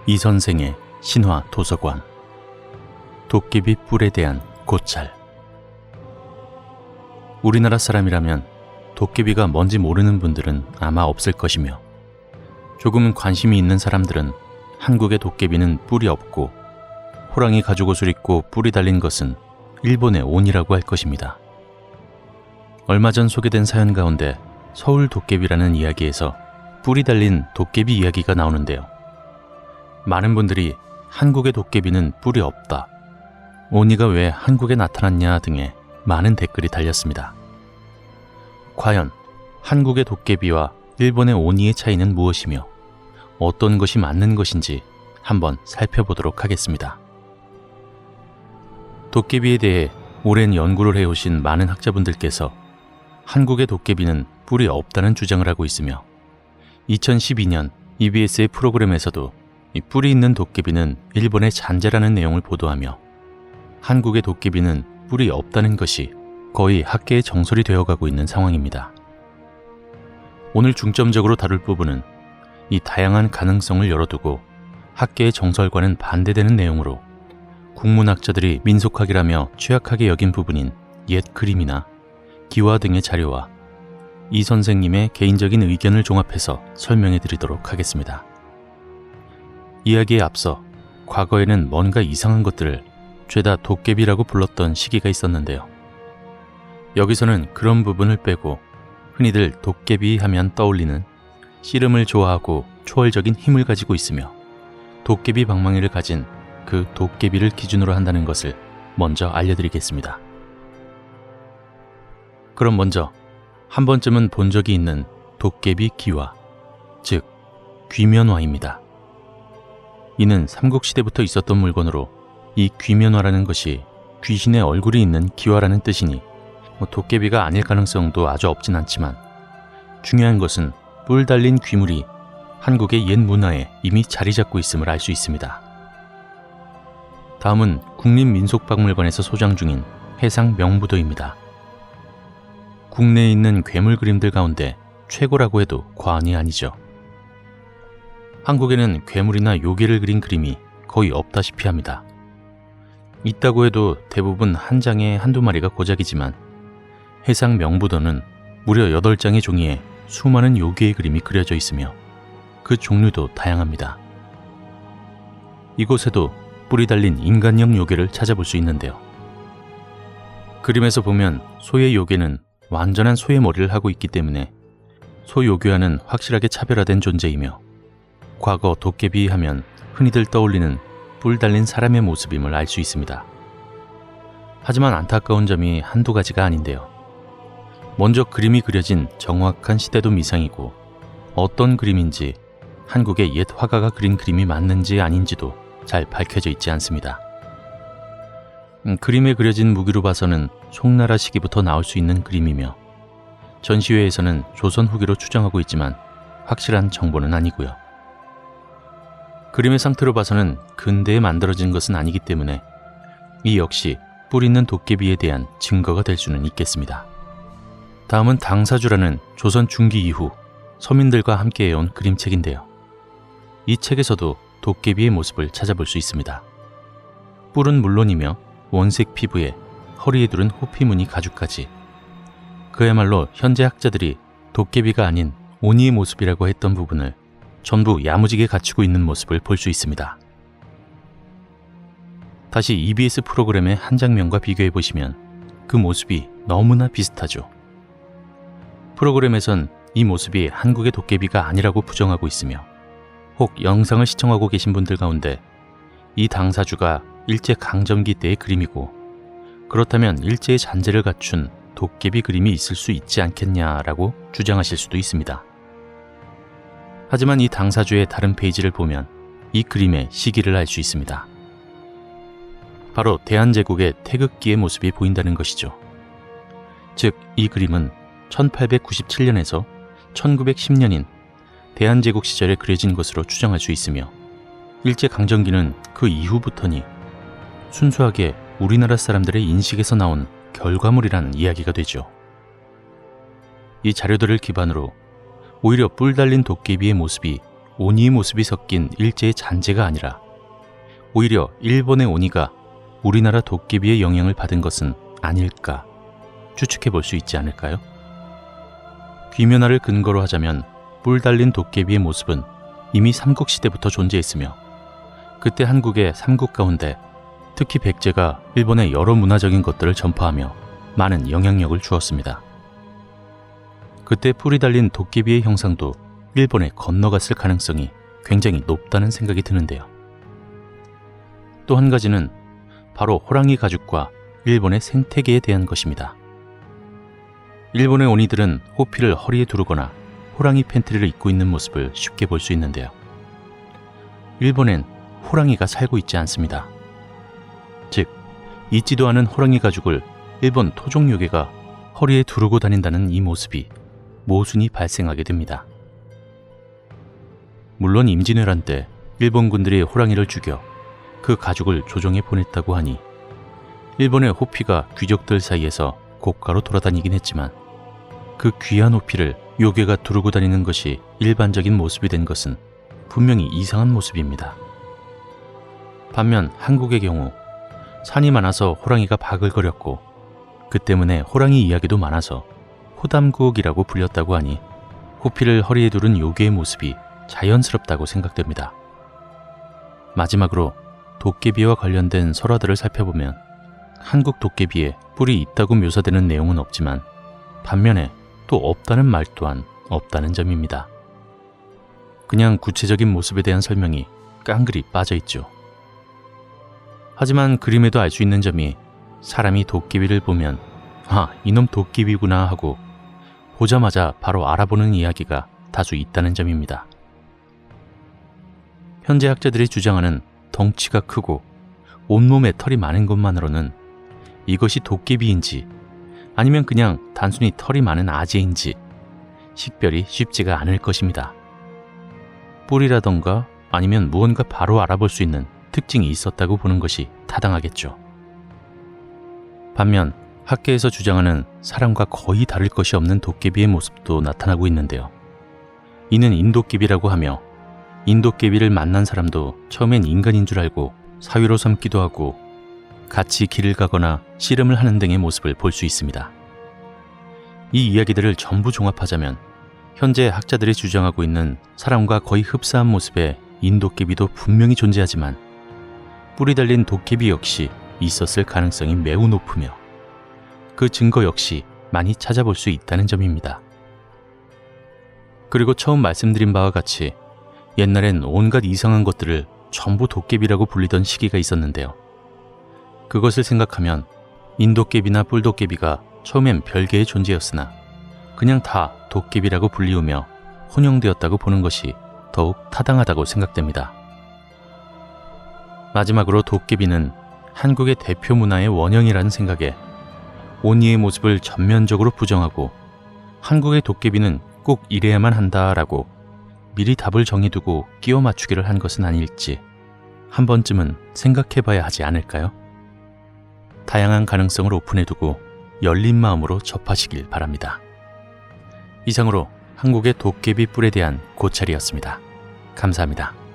이 선생의 신화 도서관. 도깨비 뿔에 대한 고찰. 우리나라 사람이라면 도깨비가 뭔지 모르는 분들은 아마 없을 것이며, 조금은 관심이 있는 사람들은 한국의 도깨비는 뿔이 없고 호랑이 가죽옷을 입고 뿔이 달린 것은 일본의 온이라고 할 것입니다. 얼마 전 소개된 사연 가운데 서울 도깨비라는 이야기에서 뿔이 달린 도깨비 이야기가 나오는데요. 많은 분들이 한국의 도깨비는 뿔이 없다, 오니가 왜 한국에 나타났냐 등의 많은 댓글이 달렸습니다. 과연 한국의 도깨비와 일본의 오니의 차이는 무엇이며 어떤 것이 맞는 것인지 한번 살펴보도록 하겠습니다. 도깨비에 대해 오랜 연구를 해오신 많은 학자분들께서 한국의 도깨비는 뿔이 없다는 주장을 하고 있으며, 2012년 EBS의 프로그램에서도 이 뿔이 있는 도깨비는 일본의 잔재라는 내용을 보도하며, 한국의 도깨비는 뿔이 없다는 것이 거의 학계의 정설이 되어가고 있는 상황입니다. 오늘 중점적으로 다룰 부분은 이 다양한 가능성을 열어두고 학계의 정설과는 반대되는 내용으로 국문학자들이 민속학이라며 취약하게 여긴 부분인 옛 그림이나 기와 등의 자료와 이 선생님의 개인적인 의견을 종합해서 설명해 드리도록 하겠습니다. 이야기에 앞서 과거에는 뭔가 이상한 것들을 죄다 도깨비라고 불렀던 시기가 있었는데요. 여기서는 그런 부분을 빼고 흔히들 도깨비 하면 떠올리는 씨름을 좋아하고 초월적인 힘을 가지고 있으며 도깨비 방망이를 가진 그 도깨비를 기준으로 한다는 것을 먼저 알려드리겠습니다. 그럼 먼저 한 번쯤은 본 적이 있는 도깨비 기와, 즉 귀면화입니다. 이는 삼국시대부터 있었던 물건으로 이 귀면화라는 것이 귀신의 얼굴이 있는 기와라는 뜻이니 도깨비가 아닐 가능성도 아주 없진 않지만, 중요한 것은 뿔 달린 귀물이 한국의 옛 문화에 이미 자리 잡고 있음을 알 수 있습니다. 다음은 국립민속박물관에서 소장 중인 해상 명부도입니다. 국내에 있는 괴물 그림들 가운데 최고라고 해도 과언이 아니죠. 한국에는 괴물이나 요괴를 그린 그림이 거의 없다시피 합니다. 있다고 해도 대부분 한 장에 한두 마리가 고작이지만, 해상 명부도는 무려 8장의 종이에 수많은 요괴의 그림이 그려져 있으며 그 종류도 다양합니다. 이곳에도 뿔이 달린 인간형 요괴를 찾아볼 수 있는데요. 그림에서 보면 소의 요괴는 완전한 소의 머리를 하고 있기 때문에 소 요괴와는 확실하게 차별화된 존재이며, 과거 도깨비 하면 흔히들 떠올리는 뿔 달린 사람의 모습임을 알 수 있습니다. 하지만 안타까운 점이 한두 가지가 아닌데요. 먼저 그림이 그려진 정확한 시대도 미상이고, 어떤 그림인지 한국의 옛 화가가 그린 그림이 맞는지 아닌지도 잘 밝혀져 있지 않습니다. 그림에 그려진 무기로 봐서는 송나라 시기부터 나올 수 있는 그림이며, 전시회에서는 조선 후기로 추정하고 있지만 확실한 정보는 아니고요. 그림의 상태로 봐서는 근대에 만들어진 것은 아니기 때문에 이 역시 뿔 있는 도깨비에 대한 증거가 될 수는 있겠습니다. 다음은 당사주라는 조선 중기 이후 서민들과 함께 해온 그림책인데요. 이 책에서도 도깨비의 모습을 찾아볼 수 있습니다. 뿔은 물론이며 원색 피부에 허리에 두른 호피무늬 가죽까지, 그야말로 현재 학자들이 도깨비가 아닌 오니의 모습이라고 했던 부분을 전부 야무지게 갖추고 있는 모습을 볼 수 있습니다. 다시 EBS 프로그램의 한 장면과 비교해보시면 그 모습이 너무나 비슷하죠. 프로그램에선 이 모습이 한국의 도깨비가 아니라고 부정하고 있으며, 혹 영상을 시청하고 계신 분들 가운데 이 당사주가 일제강점기 때의 그림이고, 그렇다면 일제의 잔재를 갖춘 도깨비 그림이 있을 수 있지 않겠냐라고 주장하실 수도 있습니다. 하지만 이 당사주의 다른 페이지를 보면 이 그림의 시기를 알 수 있습니다. 바로 대한제국의 태극기의 모습이 보인다는 것이죠. 즉, 이 그림은 1897년에서 1910년인 대한제국 시절에 그려진 것으로 추정할 수 있으며, 일제강점기는 그 이후부터니 순수하게 우리나라 사람들의 인식에서 나온 결과물이라는 이야기가 되죠. 이 자료들을 기반으로 오히려 뿔 달린 도깨비의 모습이 오니의 모습이 섞인 일제의 잔재가 아니라 오히려 일본의 오니가 우리나라 도깨비의 영향을 받은 것은 아닐까 추측해 볼 수 있지 않을까요? 귀면화를 근거로 하자면 뿔 달린 도깨비의 모습은 이미 삼국시대부터 존재했으며 그때 한국의 삼국 가운데 특히 백제가 일본의 여러 문화적인 것들을 전파하며 많은 영향력을 주었습니다. 그때 뿔이 달린 도깨비의 형상도 일본에 건너갔을 가능성이 굉장히 높다는 생각이 드는데요. 또 한 가지는 바로 호랑이 가죽과 일본의 생태계에 대한 것입니다. 일본의 오니들은 호피를 허리에 두르거나 호랑이 팬티를 입고 있는 모습을 쉽게 볼 수 있는데요. 일본엔 호랑이가 살고 있지 않습니다. 즉, 있지도 않은 호랑이 가죽을 일본 토종 요괴가 허리에 두르고 다닌다는 이 모습이 모순이 발생하게 됩니다. 물론 임진왜란 때 일본 군들이 호랑이를 죽여 그 가죽을 조정해 보냈다고 하니 일본의 호피가 귀족들 사이에서 고가로 돌아다니긴 했지만 그 귀한 호피를 요괴가 두르고 다니는 것이 일반적인 모습이 된 것은 분명히 이상한 모습입니다. 반면 한국의 경우 산이 많아서 호랑이가 바글거렸고 그 때문에 호랑이 이야기도 많아서 호담국이라고 불렸다고 하니 호피를 허리에 두른 요괴의 모습이 자연스럽다고 생각됩니다. 마지막으로 도깨비와 관련된 설화들을 살펴보면 한국 도깨비에 뿔이 있다고 묘사되는 내용은 없지만 반면에 또 없다는 말 또한 없다는 점입니다. 그냥 구체적인 모습에 대한 설명이 깡그리 빠져있죠. 하지만 그림에도 알 수 있는 점이 사람이 도깨비를 보면 아, 이놈 도깨비구나 하고 보자마자 바로 알아보는 이야기가 다수 있다는 점입니다. 현재 학자들이 주장하는 덩치가 크고 온몸에 털이 많은 것만으로는 이것이 도깨비인지 아니면 그냥 단순히 털이 많은 아재인지 식별이 쉽지가 않을 것입니다. 뿔이라던가 아니면 무언가 바로 알아볼 수 있는 특징이 있었다고 보는 것이 타당하겠죠. 반면 학계에서 주장하는 사람과 거의 다를 것이 없는 도깨비의 모습도 나타나고 있는데요. 이는 인도깨비라고 하며 인도깨비를 만난 사람도 처음엔 인간인 줄 알고 사위로 삼기도 하고 같이 길을 가거나 씨름을 하는 등의 모습을 볼 수 있습니다. 이 이야기들을 전부 종합하자면 현재 학자들이 주장하고 있는 사람과 거의 흡사한 모습의 인도깨비도 분명히 존재하지만 뿔이 달린 도깨비 역시 있었을 가능성이 매우 높으며 그 증거 역시 많이 찾아볼 수 있다는 점입니다. 그리고 처음 말씀드린 바와 같이 옛날엔 온갖 이상한 것들을 전부 도깨비라고 불리던 시기가 있었는데요. 그것을 생각하면 인도깨비나 뿔도깨비가 처음엔 별개의 존재였으나 그냥 다 도깨비라고 불리우며 혼용되었다고 보는 것이 더욱 타당하다고 생각됩니다. 마지막으로 도깨비는 한국의 대표 문화의 원형이라는 생각에 오니의 모습을 전면적으로 부정하고 한국의 도깨비는 꼭 이래야만 한다라고 미리 답을 정해두고 끼워 맞추기를 한 것은 아닐지 한 번쯤은 생각해봐야 하지 않을까요? 다양한 가능성을 오픈해두고 열린 마음으로 접하시길 바랍니다. 이상으로 한국의 도깨비 뿔에 대한 고찰이었습니다. 감사합니다.